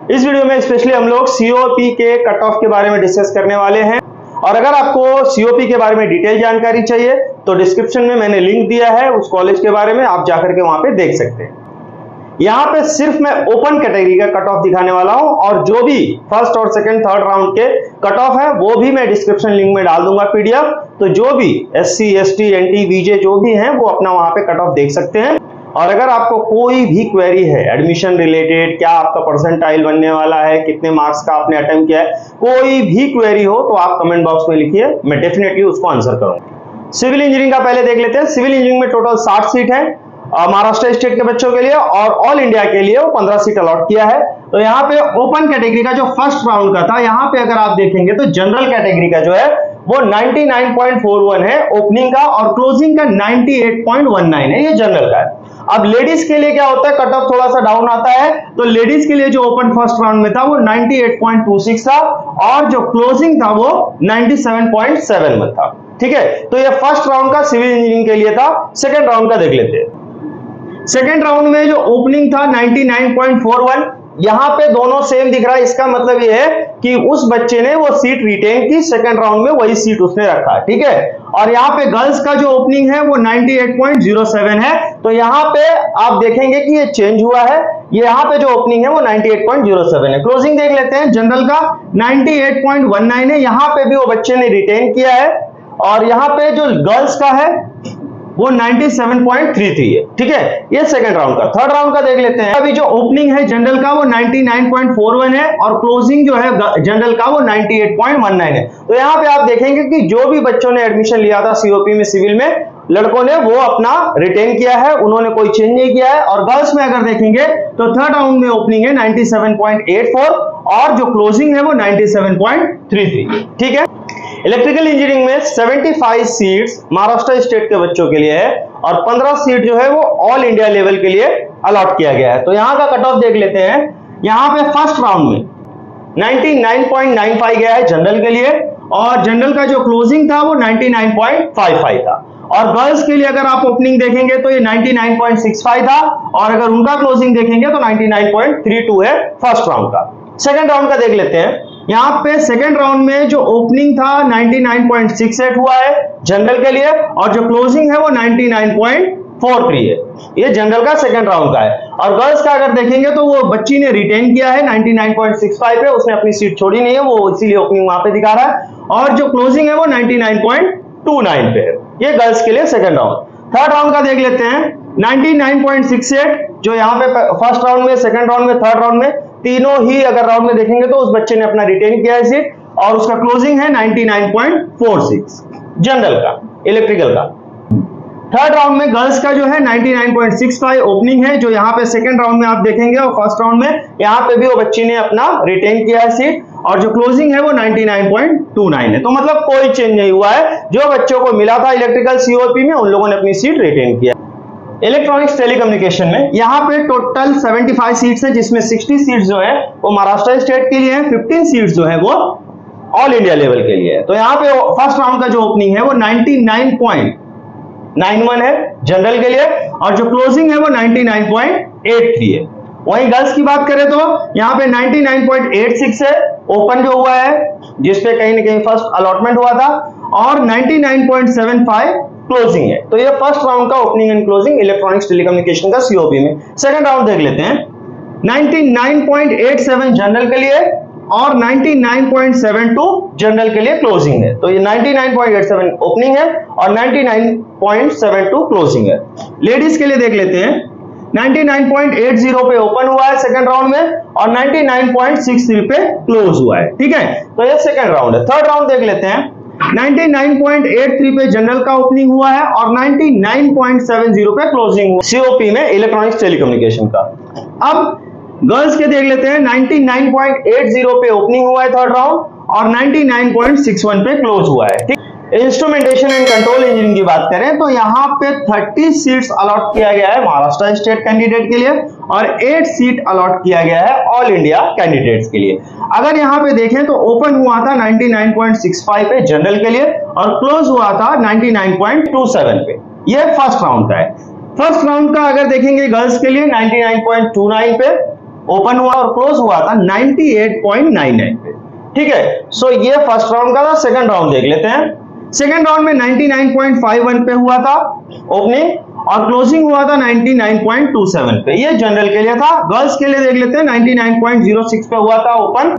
इस वीडियो में स्पेशली हम लोग सीओपी के कट ऑफ के बारे में डिस्कस करने वाले हैं। और अगर आपको सीओपी के बारे में डिटेल जानकारी चाहिए तो डिस्क्रिप्शन में मैंने लिंक दिया है उस कॉलेज के बारे में, आप जाकर के वहां पे देख सकते हैं। यहाँ पे सिर्फ मैं ओपन कैटेगरी का कट ऑफ दिखाने वाला हूं और जो भी फर्स्ट और सेकंड थर्ड राउंड के कट ऑफ है वो भी मैं डिस्क्रिप्शन लिंक में डाल दूंगा पीडीएफ। तो जो भी एससी, एसटी, एनटी, बीजे जो भी हैं वो अपना वहां पे कट ऑफ देख सकते हैं। और अगर आपको कोई भी क्वेरी है एडमिशन रिलेटेड, क्या आपका परसेंटाइल बनने वाला है, कितने मार्क्स का आपने अटेम्प्ट किया है, कोई भी क्वेरी हो तो आप कमेंट बॉक्स में लिखिए, मैं डेफिनेटली उसको आंसर करूंगा। सिविल इंजीनियरिंग का पहले देख लेते हैं। सिविल इंजीनियरिंग में टोटल 60 सीट है महाराष्ट्र स्टेट के बच्चों के लिए, और ऑल इंडिया के लिए वो 15 सीट अलॉट किया है। तो यहाँ पे ओपन कैटेगरी का जो फर्स्ट राउंड का था, यहाँ पे अगर आप देखेंगे तो जनरल कैटेगरी का जो है वो 99.41 है ओपनिंग का, और क्लोजिंग का 98.19 है, ये जनरल का है। अब लेडीज के लिए क्या होता है, कट ऑफ थोड़ा सा डाउन आता है। तो लेडीज के लिए जो ओपन फर्स्ट राउंड में था वो 98.26 था, और जो क्लोजिंग था वो 97.7 में था। ठीक है, तो ये फर्स्ट राउंड का सिविल इंजीनियरिंग के लिए था। सेकेंड राउंड का देख लेते हैं। सेकेंड राउंड में जो ओपनिंग था 99.41, यहां पे दोनों सेम दिख रहा है। इसका मतलब ये है कि उस बच्चे ने वो सीट रिटेन की, सेकंड राउंड में वही सीट उसने रखा है। ठीक है, और यहाँ पे गर्ल्स का जो ओपनिंग है वो 98.07 है। तो यहाँ पे आप देखेंगे कि ये चेंज हुआ है, ये यहाँ पे जो ओपनिंग है वो 98.07 है। क्लोजिंग देख लेते हैं। जनरल का 98.19 है, यहाँ पे भी वो बच्चे ने रिटेन किया है, और यहाँ पे जो गर्ल्स का है वो 97.33 है। ठीक है, ये सेकंड राउंड का। थर्ड राउंड का देख लेते हैं। अभी जो ओपनिंग है जनरल का वो 99.41 है, और क्लोजिंग जो है जनरल का वो 98.19 है। तो यहाँ पे आप देखेंगे कि जो भी बच्चों ने एडमिशन लिया था सीओपी में, सिविल में, लड़कों ने वो अपना रिटेन किया है, उन्होंने कोई चेंज नहीं किया है। और गर्ल्स में अगर देखेंगे तो थर्ड राउंड में ओपनिंग है 97.84, और जो क्लोजिंग है वो 97.33। ठीक है, इलेक्ट्रिकल इंजीनियरिंग में 75 सीट्स महाराष्ट्र स्टेट के बच्चों के लिए है, और 15 सीट जो है वो ऑल इंडिया लेवल के लिए अलॉट किया गया है। तो यहाँ का कट ऑफ देख लेते हैं। यहाँ पे फर्स्ट राउंड में 99.95 गया है जनरल के लिए, और जनरल का जो क्लोजिंग था वो 99.55 था। और गर्ल्स के लिए अगर आप ओपनिंग देखेंगे तो ये 99.65 था, और अगर उनका क्लोजिंग देखेंगे तो 99.32 है फर्स्ट राउंड का। सेकंड राउंड का देख लेते हैं। यहाँ पे सेकंड राउंड में जो ओपनिंग था 99.68 हुआ है जनरल के लिए, और जो क्लोजिंग है वो 99.43 है, ये जनरल का सेकंड राउंड का है। और गर्ल्स का अगर देखेंगे तो वो बच्ची ने रिटेन किया है 99.65 पे, उसने अपनी सीट छोड़ी नहीं है, वो इसीलिए ओपनिंग वहां पे दिखा रहा है, और जो क्लोजिंग है वो 99.29 पे है, ये गर्ल्स के लिए सेकंड राउंड। थर्ड राउंड का देख लेते हैं। 99.68 जो यहाँ पे फर्स्ट राउंड में, सेकंड राउंड में, थर्ड राउंड में, तीनों ही अगर राउंड में देखेंगे तो उस बच्चे ने अपना रिटेन किया है सीट, और उसका क्लोजिंग है 99.46 जनरल का, इलेक्ट्रिकल का। थर्ड राउंड में गर्ल्स का जो है 99.65 ओपनिंग है, जो यहाँ पे सेकंड राउंड में आप देखेंगे, और फर्स्ट राउंड में यहाँ पे भी वो बच्ची ने अपना रिटेन किया है सीट, और जो क्लोजिंग है वो 99.29 है। तो मतलब कोई चेंज नहीं हुआ है, जो बच्चों को मिला था इलेक्ट्रिकल सीओपी में उन लोगों ने अपनी सीट रिटेन किया। इलेक्ट्रॉनिक्स टेलीकम्युनिकेशन में यहाँ पे टोटल 75 सीट्स है, जिसमें 60 सीट्स जो है वो महाराष्ट्र स्टेट के लिए है, 15 सीट्स जो है वो ऑल इंडिया लेवल के लिए है। तो यहाँ पे फर्स्ट राउंड का जो ओपनिंग है वो 99.91 है जनरल के लिए, और जो क्लोजिंग है वो 99.83 है। वहीं गर्ल्स की बात करें तो यहाँ पे 99.86 है ओपन जो हुआ है, जिसपे कहीं ना कहीं फर्स्ट अलॉटमेंट हुआ था, और 99.75 क्लोजिंग है। तो ये फर्स्ट राउंड का opening and closing electronics telecommunication का सीओपी में। सेकंड राउंड देख लेते हैं। 99.87 जनरल के लिए, और 99.72 जनरल के लिए क्लोजिंग है। तो ये 99.87 ओपनिंग है और 99.72 क्लोजिंग है। लेडीज के लिए देख लेते हैं। 99.80 पे ओपन हुआ है सेकंड राउंड में, और 99.63 पे क्लोज हुआ है। ठीक है, तो ये सेकंड राउंड है। थर्ड राउंड देख लेते हैं। 99.83 पे जनरल का ओपनिंग हुआ है, और 99.70 पे क्लोजिंग हुआ सीओपी में इलेक्ट्रॉनिक्स टेलीकम्युनिकेशन का। अब गर्ल्स के देख लेते हैं। 99.80 पे ओपनिंग हुआ है थर्ड राउंड, और 99.61 पे क्लोज हुआ है। ठीक, इंस्ट्रूमेंटेशन एंड कंट्रोल इंजीनियरिंग की बात करें तो यहाँ पे 30 सीट्स अलॉट किया गया है महाराष्ट्र स्टेट कैंडिडेट के लिए, और 8 सीट अलॉट किया गया है ऑल इंडिया कैंडिडेट्स के लिए। अगर यहाँ पे देखें तो ओपन हुआ था 99.65 पे जनरल के लिए, और क्लोज हुआ था 99.27 पे। ये फर्स्ट राउंड का है। फर्स्ट राउंड का अगर देखेंगे गर्ल्स के लिए 99.29 पे, ओपन हुआ और क्लोज हुआ था 98.99 पे। ठीक है, सो ये फर्स्ट राउंड का था। सेकंड राउंड देख लेते हैं। सेकंड राउंड में 99.51 पे हुआ था ओपनिंग और क्लोजिंग हुआ था 99.27 पे। ये जनरल के लिए था। गर्ल्स के लिए देख लेते हैं। 99.06 पे हुआ था ओपन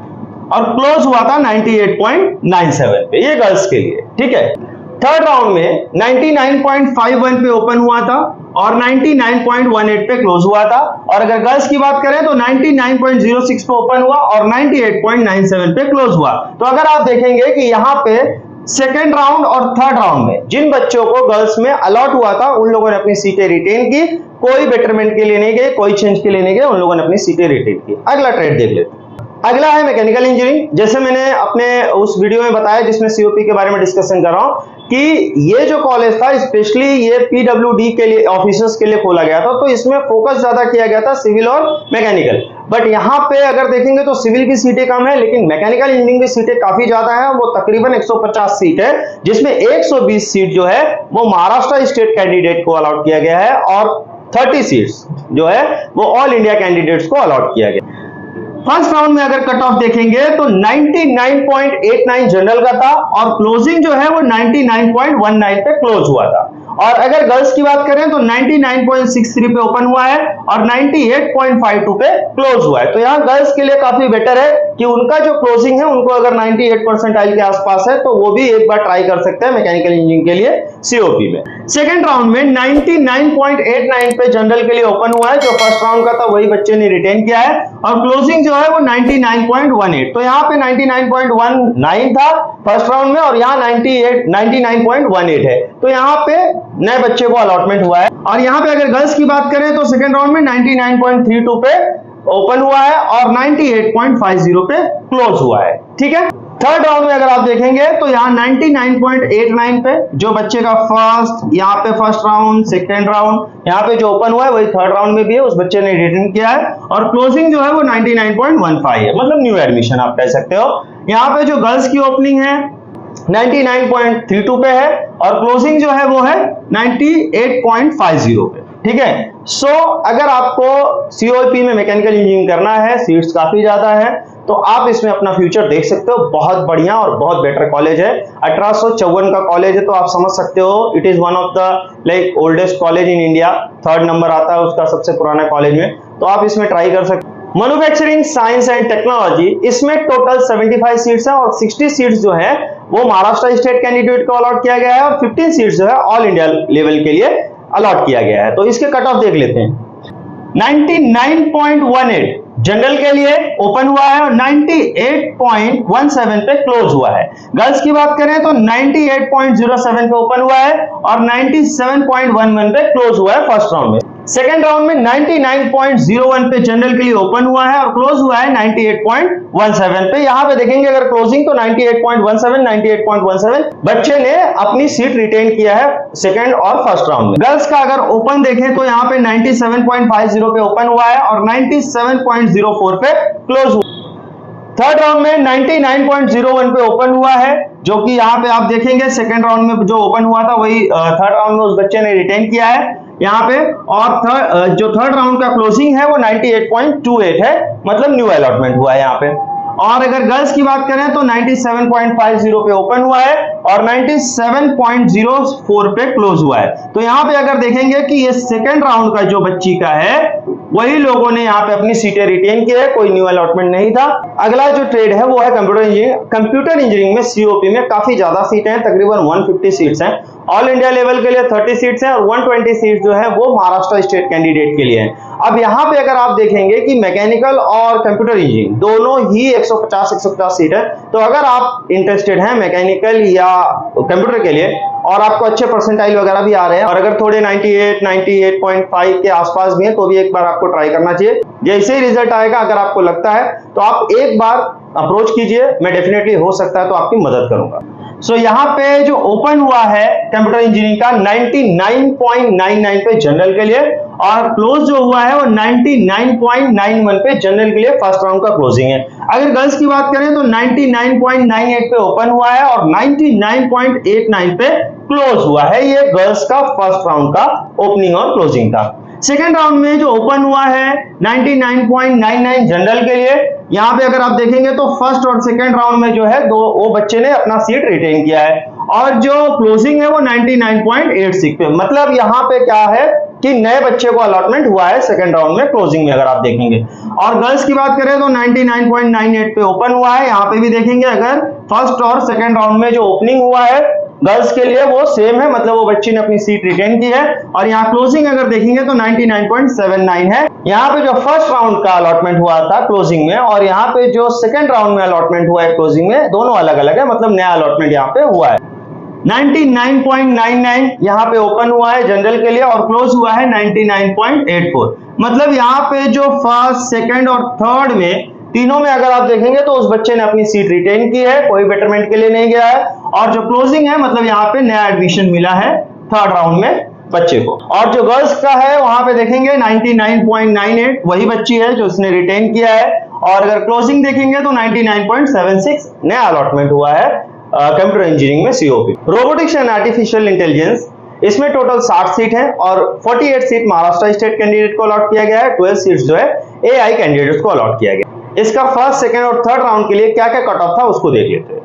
और क्लोज हुआ था 98.97 पे। ये गर्ल्स के लिए। ठीक है, थर्ड राउंड में 99.51 पे ओपन हुआ था और 99.18 पे क्लोज हुआ था। और अगर गर्ल्स की बात करें तो 99.06 पे ओपन हुआ और 98.97 पे क्लोज हुआ। तो अगर आप देखेंगे कि यहाँ पे सेकेंड राउंड और थर्ड राउंड में जिन बच्चों को गर्ल्स में अलॉट हुआ था उन लोगों ने अपनी सीटें रिटेन की, कोई बेटरमेंट के लिए नहीं गए, कोई चेंज के लिए नहीं गए, उन लोगों ने अपनी सीटें रिटेन की। अगला ट्रेड देख लेते हैं। अगला है मैकेनिकल इंजीनियरिंग। जैसे मैंने अपने उस वीडियो में बताया जिसमें सीओपी के बारे में डिस्कशन कर रहा हूं कि ये जो कॉलेज था स्पेशली ये पीडब्ल्यूडी के लिए ऑफिसर्स के लिए खोला गया था, तो इसमें फोकस ज्यादा किया गया था सिविल और मैकेनिकल। बट यहाँ पे अगर देखेंगे तो सिविल की सीटें कम है लेकिन मैकेनिकल इंजीनियरिंग की सीटें काफी ज्यादा है। वो तकरीबन 150 सीट है जिसमें 120 सीट जो है वो महाराष्ट्र स्टेट कैंडिडेट को अलॉट किया गया है और 30 सीट्स जो है वो ऑल इंडिया कैंडिडेट्स को अलॉट किया गया। फर्स्ट राउंड में अगर कट ऑफ देखेंगे तो 99.89 जनरल का था और क्लोजिंग जो है वो 99.19 पे क्लोज हुआ था। और अगर गर्ल्स की बात करें तो 99.63 पे ओपन हुआ है और 98.52 पे क्लोज हुआ है। तो यहाँ गर्ल्स के लिए काफी बेटर है कि उनका जो क्लोजिंग है उनको अगर 98 परसेंटाइल के आसपास है तो वो भी एक बार ट्राई कर सकते हैं मैकेनिकल इंजीनियरिंग के लिए सीओपी में। सेकंड राउंड में 99.89 पे जनरल के लिए ओपन हुआ है। जो फर्स्ट राउंड का था वही बच्चे ने रिटेन किया है और क्लोजिंग जो है वो 99.18। तो यहाँ पे 99.19 था फर्स्ट राउंड में और यहाँ 99.18 है। तो यहाँ पे नए बच्चे को अलॉटमेंट हुआ है। और यहाँ पे अगर गर्ल्स की बात करें तो सेकंड राउंड में 99.32 पे ओपन हुआ है और 98.50 पे क्लोज हुआ है। ठीक है, थर्ड राउंड में अगर आप देखेंगे तो यहाँ 99.89 पे जो बच्चे का फर्स्ट यहाँ पे फर्स्ट राउंड सेकेंड राउंड यहाँ पे जो ओपन हुआ है वही थर्ड राउंड में भी है, उस बच्चे ने रिटर्न किया है और क्लोजिंग जो है वो 99.15 है, मतलब न्यू एडमिशन आप कह सकते हो। यहाँ पे जो गर्ल्स की ओपनिंग है 99.32 पे है और क्लोजिंग जो है वो है 98.50 पे। ठीक है, सो अगर आपको सीओपी में मैकेनिकल इंजीनियरिंग करना है, सीट्स काफी ज्यादा है, तो आप इसमें अपना फ्यूचर देख सकते हो। बहुत बढ़िया और बहुत बेटर कॉलेज है। 1854 का कॉलेज है तो आप समझ सकते हो it is one of the like oldest college in India. Third number आता है उसका सबसे पुराना कॉलेज में, तो आप इसमें ट्राई कर सकते हो। मैन्युफैक्चरिंग साइंस एंड टेक्नोलॉजी, इसमें टोटल 75 सीट्स हैं और 60 सीट्स जो है वो महाराष्ट्र स्टेट कैंडिडेट को अलॉट किया गया है और 15 सीट्स जो है ऑल इंडिया लेवल के लिए अलॉट किया गया है। तो इसके कट ऑफ देख लेते हैं। 99.18 जनरल के लिए ओपन हुआ है और 98.17 पे क्लोज हुआ है। गर्ल्स की बात करें तो 98.07 पे ओपन हुआ है और 97.11 पे क्लोज हुआ है फर्स्ट राउंड में। सेकेंड राउंड में 99.01 पे जनरल के लिए ओपन हुआ है और क्लोज हुआ है 98.17 पे। यहां पे देखेंगे अगर क्लोजिंग तो 98.17 बच्चे ने अपनी सीट रिटेन किया है सेकेंड और फर्स्ट राउंड में। गर्ल्स का अगर ओपन देखें तो यहाँ पे 97.50 पे ओपन हुआ है और 97.04 पे क्लोज हुआ। थर्ड राउंड में 99.01 पे ओपन हुआ है, जो कि यहाँ पे आप देखेंगे सेकेंड राउंड में जो ओपन हुआ था वही थर्ड राउंड में उस बच्चे ने रिटेन किया है यहाँ पे। और जो थर्ड राउंड का क्लोजिंग है वो 98.28 है, मतलब न्यू अलॉटमेंट हुआ है यहाँ पे। और अगर गर्ल्स की बात करें तो 97.50 पे ओपन हुआ है और 97.04 पे क्लोज हुआ है। तो यहाँ पे अगर देखेंगे कि ये सेकेंड राउंड का जो बच्ची का है वही लोगों ने यहाँ पे अपनी सीटें रिटेन की है, कोई न्यू अलॉटमेंट नहीं था। अगला जो ट्रेड है वो है कंप्यूटर इंजीनियरिंग। कंप्यूटर इंजीनियरिंग में सीओपी में काफी ज्यादा सीटें हैं, तकरीबन 150 सीट्स हैं। ऑल इंडिया लेवल के लिए 30 सीट्स हैं और 120 सीट्स जो है वो महाराष्ट्र स्टेट कैंडिडेट के लिए हैं। अब यहाँ पे अगर आप देखेंगे कि मैकेनिकल और कंप्यूटर इंजीनियरिंग दोनों ही 150 सीट है, तो अगर आप इंटरेस्टेड हैं मैकेनिकल या कंप्यूटर के लिए और आपको अच्छे परसेंटाइल वगैरह भी आ रहे हैं और अगर थोड़े 98, 98.5 के आसपास भी हैं तो भी एक बार आपको ट्राई करना चाहिए। जैसे ही रिजल्ट आएगा अगर आपको लगता है तो आप एक बार अप्रोच कीजिए, मैं डेफिनेटली हो सकता है तो आपकी मदद करूंगा। सो यहाँ पे जो ओपन हुआ है कंप्यूटर इंजीनियरिंग का 99.99 पे जनरल के लिए और क्लोज जो हुआ है वो 99.91 पे जनरल के लिए फर्स्ट राउंड का क्लोजिंग है। अगर गर्ल्स की बात करें तो 99.98 पे ओपन हुआ है और 99.89 पे क्लोज हुआ है। ये गर्ल्स का फर्स्ट राउंड का ओपनिंग और क्लोजिंग था। सेकेंड राउंड में जो ओपन हुआ है 99.99 जनरल के लिए, यहां पे अगर आप देखेंगे तो फर्स्ट और सेकेंड राउंड में जो है वो बच्चे ने अपना सीट रिटेन किया है, और जो क्लोजिंग है वो 99.86 पे, मतलब यहां पे क्या है कि नए बच्चे को अलॉटमेंट हुआ है सेकेंड राउंड में क्लोजिंग में अगर आप देखेंगे। और गर्ल्स की बात करें तो 99.98 पे ओपन हुआ है, यहां पे भी देखेंगे अगर फर्स्ट और सेकेंड राउंड में जो ओपनिंग हुआ है गर्ल्स के लिए वो सेम है, मतलब वो बच्ची ने अपनी सीट रिटेन की है। और यहाँ क्लोजिंग अगर देखेंगे तो 99.79 है। यहाँ पे जो फर्स्ट राउंड का अलॉटमेंट हुआ था क्लोजिंग में और यहाँ पे जो सेकंड राउंड में अलॉटमेंट हुआ है क्लोजिंग में, दोनों अलग अलग है, मतलब नया अलॉटमेंट यहाँ पे हुआ है। 99.99 यहाँ पे ओपन हुआ है जनरल के लिए और क्लोज हुआ है 99.84, मतलब यहाँ पे जो फर्स्ट सेकंड और थर्ड में तीनों में अगर आप देखेंगे तो उस बच्चे ने अपनी सीट रिटेन की है, कोई बेटरमेंट के लिए नहीं गया है। और जो क्लोजिंग है मतलब यहाँ पे नया एडमिशन मिला है थर्ड राउंड में बच्चे को। और जो गर्ल्स का है वहां पे देखेंगे 99.98 वही बच्ची है जो उसने रिटेन किया है। और अगर क्लोजिंग देखेंगे तो 99.76 नया अलॉटमेंट हुआ है कंप्यूटर इंजीनियरिंग में COP. Robotics and artificial intelligence, इसमें टोटल 60 सीट है और 48 सीट महाराष्ट्र स्टेट कैंडिडेट को अलॉट किया गया है, 12 सीट्स जो है एआई कैंडिडेट को अलॉट किया गया। इसका फर्स्ट सेकंड और थर्ड राउंड के लिए क्या क्या कट ऑफ था उसको देख लेते हैं।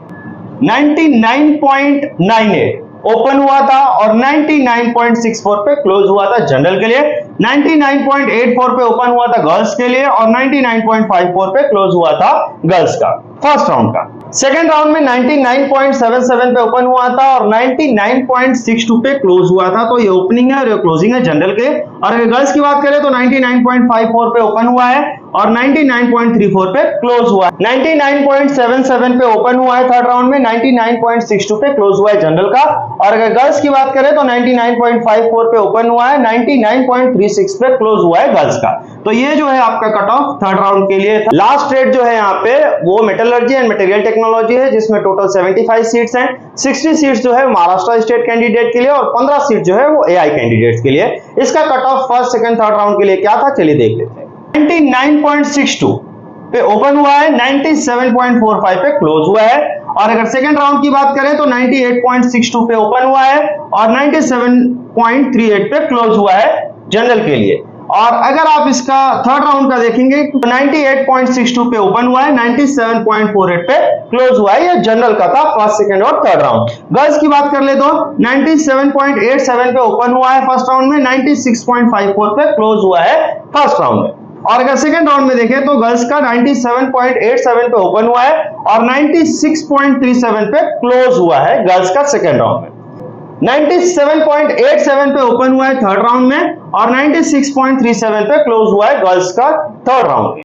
99.98 ओपन हुआ था और 99.64 पे क्लोज हुआ था जनरल के लिए, 99.84 पे ओपन हुआ था गर्ल्स के लिए और 99.54 पे क्लोज हुआ था गर्ल्स का फर्स्ट राउंड का। सेकेंड राउंड में 99.77 पे ओपन हुआ था और 99.62 पे क्लोज हुआ था, तो ये ओपनिंग है और ये क्लोजिंग है जनरल के। और अगर गर्ल्स की बात करें तो 99.54 पे ओपन हुआ है और 99.34 पे क्लोज हुआ है। 99.77 पे ओपन हुआ है थर्ड राउंड में, 99.62 पे क्लोज हुआ है जनरल का। और अगर गर्ल्स की बात करें तो 99.54 पे ओपन हुआ है, 99.36 पे क्लोज हुआ है गर्ल्स का। तो ये जो है आपका कट ऑफ थर्ड राउंड के लिए था। लास्ट स्टेट जो है यहाँ पे वो मेटलर्जी एंड मटेरियल टेक्नोलॉजी है, जिसमें टोटल 75 सीट्स हैं। 60 सीट्स जो है महाराष्ट्र स्टेट कैंडिडेट के लिए और 15 सीट जो है वो एआई कैंडिडेट्स के लिए। इसका cut off first second third round के लिए क्या था चलिए देख लेते हैं। 99.62 पे ओपन हुआ है, 97.45 पे क्लोज हुआ है। और अगर सेकंड राउंड की बात करें तो 98.62 पे ओपन हुआ है और 97.38 पे क्लोज हुआ है जनरल के लिए। और अगर आप इसका थर्ड राउंड का देखेंगे तो 98.62 पे ओपन हुआ है, 97.48 पे क्लोज हुआ है, ये जनरल का था फर्स्ट सेकंड और थर्ड राउंड। गर्ल्स की बात कर ले तो 97.87 पे ओपन हुआ है फर्स्ट राउंड में, 96.54 पे क्लोज हुआ है फर्स्ट राउंड में। और अगर सेकंड राउंड में देखें तो गर्ल्स का 97.87 पे ओपन हुआ है और 96.37 पे क्लोज हुआ है गर्ल्स का सेकंड राउंड में। 97.87 पे ओपन हुआ है थर्ड राउंड में और 96.37 पे क्लोज हुआ है गर्ल्स का थर्ड राउंड में।